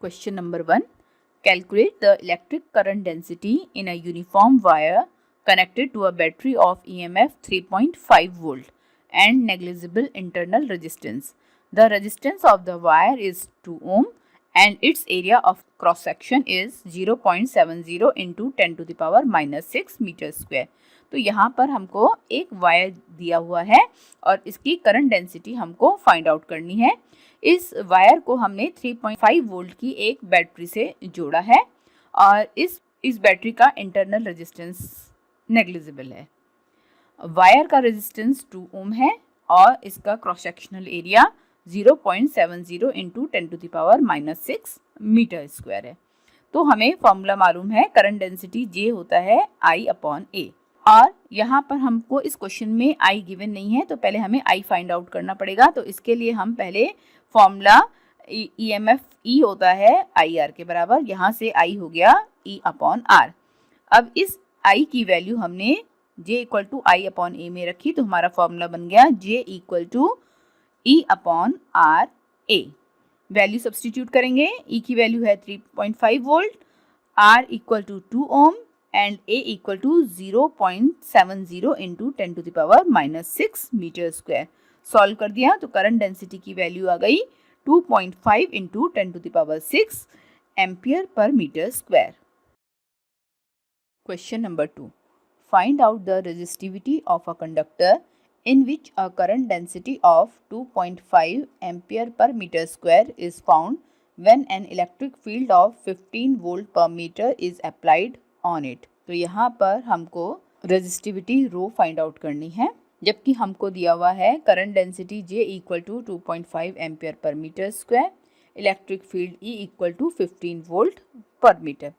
Question number 1. Calculate the electric current density in a uniform wire connected to a battery of EMF 3.5 volt and negligible internal resistance. The resistance of the wire is 2 ohm and its area of cross section is 0.70 into 10 to the power minus 6 metre square. तो यहाँ पर हमको एक wire दिया हुआ है और इसकी करंट डेंसिटी हमको फाइंड आउट करनी है। इस वायर को हमने 3.5 वोल्ट की एक बैटरी से जोड़ा है और इस बैटरी का इंटरनल रेजिस्टेंस नेग्लिजिबल है। वायर का रेजिस्टेंस 2 ओम है और इसका cross sectional area 0.70 into 10 to the power minus 6 metre square है। तो हमें फॉर्मूला मालूम है, करंट डेंसिटी J होता है I/A। और यहाँ पर हमको इस क्वेश्चन में I गिवन नहीं है, तो पहले हमें I फाइंड आउट करना पड़ेगा। तो इसके लिए हम पहले फॉर्मूला EMF E होता है IR के बराबर, यहाँ से I हो गया E/R। अब इस I की वैल्यू हमने J = I/A में रखी, तो हमारा फॉर्मूला बन गया J = E/RA। वैल्यू सब्स्टिट्यूट करेंगे, E की वैल्यू है 3.5 volt, R = 2 ohm and A = 0.70 into 10 to the power minus 6 metre square. Solve कर दिया तो करंट डेंसिटी की वैल्यू आ गई 2.5 into 10 to the power 6 ampere per metre square. Question number 2. Find out the resistivity of a conductor in which a current density of 2.5 ampere per meter square is found when an electric field of 15 volt per meter is applied on it. तो यहाँ पर हमको resistivity रो find out करनी है, जबकि हमको दिया हुआ है current density J = 2.5 ampere per metre square, electric field E = 15 volt per metre.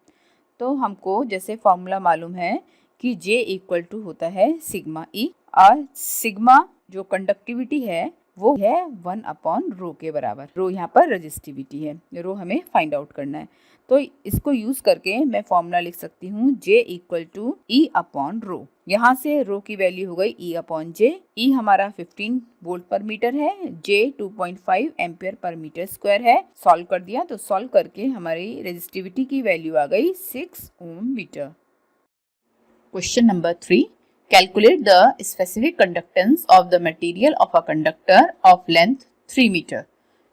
तो हमको जैसे फॉर्मूला मालूम है कि J = होता है सिग्मा E और सिग्मा जो कंडक्टिविटी है वो है 1/रो के बराबर। रो यहाँ पर रेजिस्टिविटी है, रो हमें फाइंड आउट करना है। तो इसको यूज करके मैं फॉर्मूला लिख सकती हूँ J = E/रो। यहाँ से रो की वैल्यू हो गई E/J। E हमारा 15 वोल्ट पर मीटर है, J 2.5 ampere per metre square है। सॉल्व कर दिया तो सॉल्व करके हमारी रेजिस्टिविटी की वैल्यू आ गई 6 ohm metre. Question number 3. Calculate the specific conductance of the material of a conductor of length 3 meter,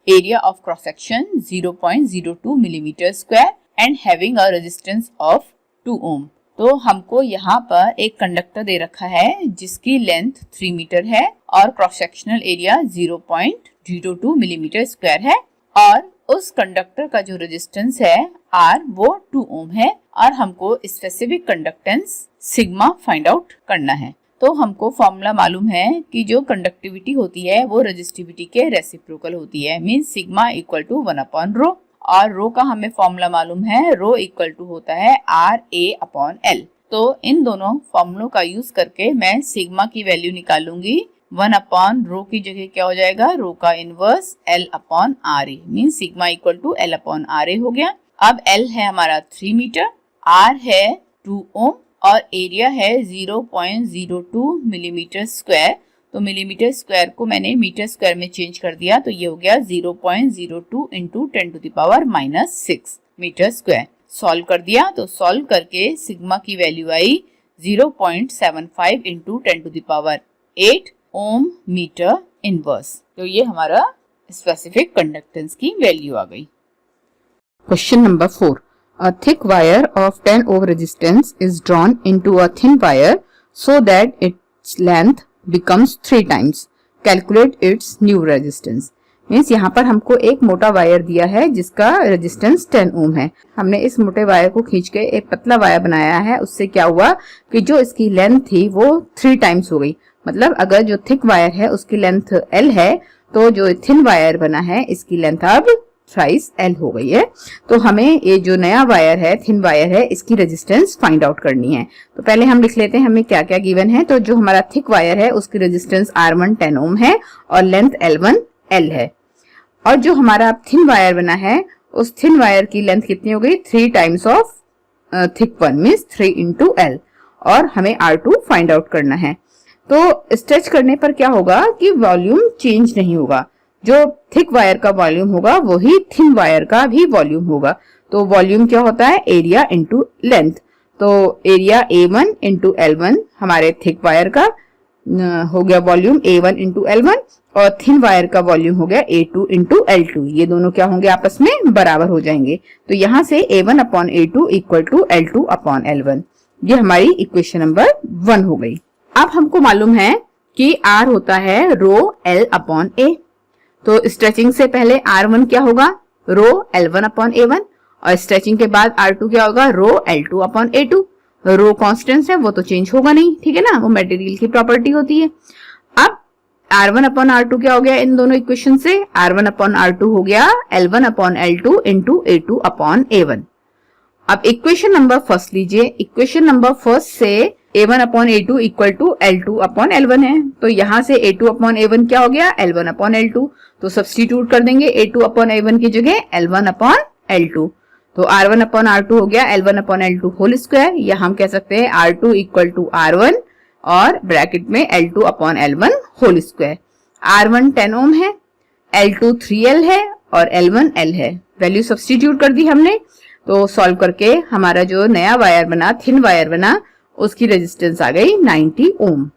area of cross section 0.02 millimeter square and having a resistance of 2 ohm. तो हमको यहाँ पर एक conductor दे रखा है जिसकी लेंथ 3 मीटर है और cross sectional area 0.02 millimetre square है और उस कंडक्टर का जो रेजिस्टेंस है R वो 2 ओम है और हमको specific conductance sigma find out करना है। तो हमको फॉर्मूला मालूम है कि जो कंडक्टिविटी होती है वो रेजिस्टिविटी के रेसिप्रोकल होती है, मींस सिग्मा = 1/रो और रो का हमें फॉर्मूला मालूम है, रो = होता है RA/L। तो इन दोनों फॉर्मूलों का यूज करके मैं सिग्मा की वैल्यू निकालूंगी। 1/रो की जगह क्या हो जाएगा, रो का inverse L/RA, means sigma = L/RA हो गया। अब L है हमारा 3 मीटर, R है 2 ओम और एरिया है 0.02 मिलीमीटर स्क्वायर। तो मिलीमीटर स्क्वायर को मैंने मीटर स्क्वायर में चेंज कर दिया, तो ये हो गया 0.02 into 10 to the power minus 6 metre square. Solve कर दिया तो सॉल्व करके सिग्मा की वैल्यू आई 0.75 into 10 to the power 8 ohm metre inverse. तो ये हमारा स्पेसिफिक कंडक्टेंस की वैल्यू आ गई। Question number 4. A thick wire of 10 ohm resistance is drawn into a thin wire so that its length becomes 3 times. Calculate its new resistance. Means यहाँ पर हमको एक मोटा वायर दिया है जिसका रेजिस्टेंस 10 ओम है। हमने इस मोटे वायर को खींच के एक पतला वायर बनाया है, उससे क्या हुआ कि जो इसकी लेंथ थी वो 3 टाइम्स हो गई। मतलब अगर जो थिक वायर है उसकी लेंथ L है तो जो थिन वायर बना है इसकी लेंथ अब थ्राइस L हो गई है। तो हमें ये जो नया वायर है, थिन वायर है, इसकी रेजिस्टेंस फाइंड आउट करनी है। तो पहले हम लिख लेते हैं हमें क्या क्या गिवन है। तो जो हमारा थिक वायर है उसकी रेजिस्टेंस R1 10 ओम है और लेंथ L1 L है। और जो हमारा थिन वायर बना है उस थिन वायर की लेंथ कितनी हो गई, 3 times of thick one means 3 into L और हमें R2 फाइंड आउट करना है। तो स्ट्रेच करने पर क्या होगा कि वॉल्यूम चेंज नहीं होगा, जो थिक वायर का वॉल्यूम होगा वही थिन वायर का भी वॉल्यूम होगा। तो वॉल्यूम क्या होता है, एरिया इंटू लेंथ। तो एरिया A1 इंटू L1 हमारे थिक वायर का हो गया वॉल्यूम A1 इंटू L1, और थिन वायर का वॉल्यूम हो गया A2 इंटू L2। ये दोनों क्या होंगे, आपस में बराबर हो जाएंगे। तो यहां से A1 upon A2 equal to L2 upon L1। ये हमारी इक्वेशन नंबर 1 हो गई। अब हमको मालूम है कि R होता है रो L अपॉन A। तो स्ट्रेचिंग से पहले R1 क्या होगा, रो L1 अपॉन A1, और स्ट्रेचिंग के बाद R2 क्या होगा, रो L2 अपॉन A2। रो कॉन्स्टेंट है, वो तो चेंज होगा नहीं, ठीक है ना, वो मटेरियल की प्रॉपर्टी होती है। अब R1 अपॉन R2 क्या हो गया इन दोनों इक्वेशन से, R1 अपॉन R2 हो गया L1 upon L2 into A2 upon A1। अब इक्वेशन नंबर फर्स्ट लीजिए, इक्वेशन नंबर फर्स्ट से A1 upon A2 equal to L2 upon L1 है। तो यहां से A2 अपॉन A1 क्या हो गया, L1 अपॉन L2। तो सब्स्टिट्यूट कर देंगे A2 अपॉन A1 की जगह L1 अपॉन L2। तो R1 अपॉन R2 हो गया L1 upon L2 whole square, या हम कह सकते हैं R2 इक्वल टू R1 और ब्रैकेट में L2 upon L1 whole square. R1 10 ओम है, L2 3L है और L1 L है। वैल्यू सब्स्टिट्यूट कर दी हमने। तो सॉल्व करके हमारा जो नया वायर बना, थिन वायर बना, उसकी रेजिस्टेंस आ गई 90 ओम।